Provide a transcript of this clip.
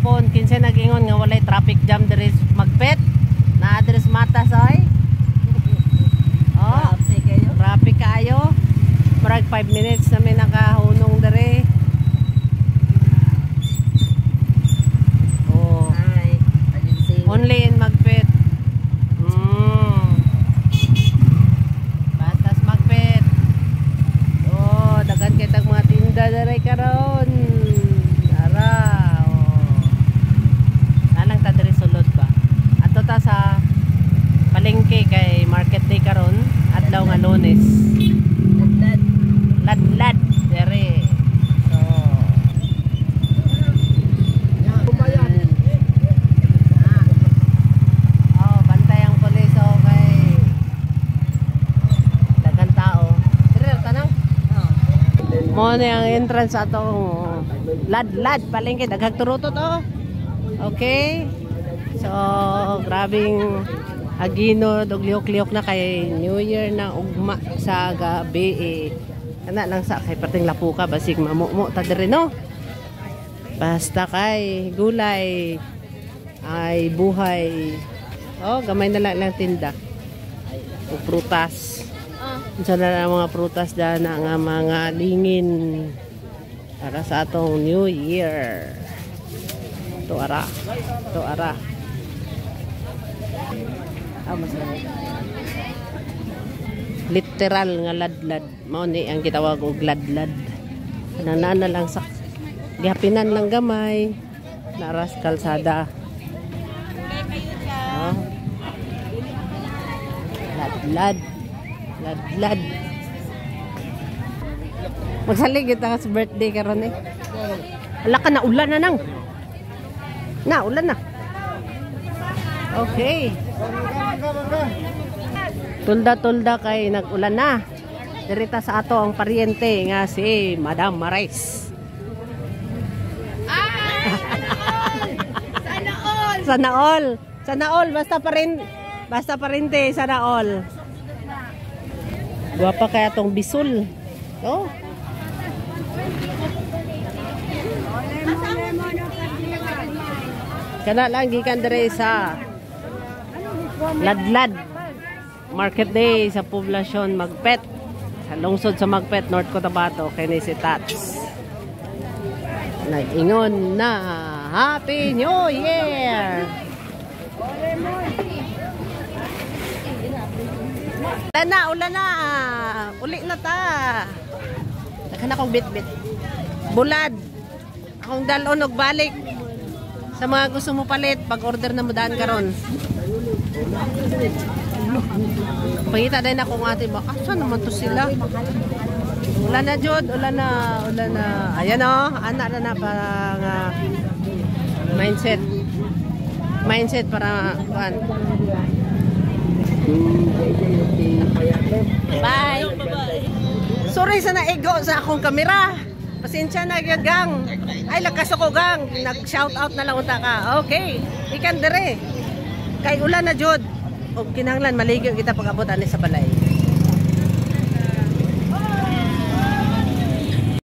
gihapon kinsa nag-ingon nga walay traffic jam diri Magpet. Na address Matas oy. Oh, traffic kayo. Marag 5 minutes na may nakahunong diri. Oh. Hi. Only in Magpet. Batas Magpet. Oh, daghan kay tag mga tinda diri karon. Ara. Oh. Nalang ta diri sulod ba. Ato ta sa palengke kay market day karon, adlaw nga Lunes. Ladlad dere. So oh, bantay ang pulis okay. Daghang tao. Dire tanang. Mo ni ang entrance atong ladlad palengke daghang turutot oh. Okay. So grabing agino dog liok-liok na kay New Year na ugma sa gabi eh. Kana lang sa kay perting lapuka basig mamumo ta diri no. Basta kay gulay ay buhay. Oh, gamay na lang tinda. O prutas. Unsa na mga prutas dana nga mga lingin para sa atong New Year. To ara. To ara. Literal nga ladlad mao ni ang gitawag og ladlad. Nanana lang sa gihapinan lang gamay naras kalsada. Oh. Ladlad. Ladlad. Magsalig kita sa birthday karon eh. Ala ka na ulan na nang. Na ulan na. Okay. Tulda-tulda kay nag-ulan na. Dirita sa ato ang paryente nga si Madam Marais. Sana all. Sana all. Sana all. Basta parente. Sana all. Guwapa kaya tong bisul. Oh. Kana lang gikan dire sa Ladlad Market Day sa poblasyon Magpet. Sa lungsod sa Magpet, North Cotabato, kay ni si Tats. Nag-ingon na Happy New Year! Ulan na! Uli na ta! Naghan akong bit-bit. Bulad! Akong dalon og balik. Sa mga gusto mo palit, pag-order na mo daan karon. Pangita din ako ng ate, baka saan naman to sila? Wala na Jod, wala na. Ayan o, anak na parang mindset. Mindset para kuhan. Bye! Sorry sa naigo sa akong kamera. Pasensya na gang. Ay lakas ako gang. Nag-shout out na lang unta ka. Okay. Ikan dire. Kay ulan na jud. Og kinahanglan maligyo kita pag-abot ani sa balay.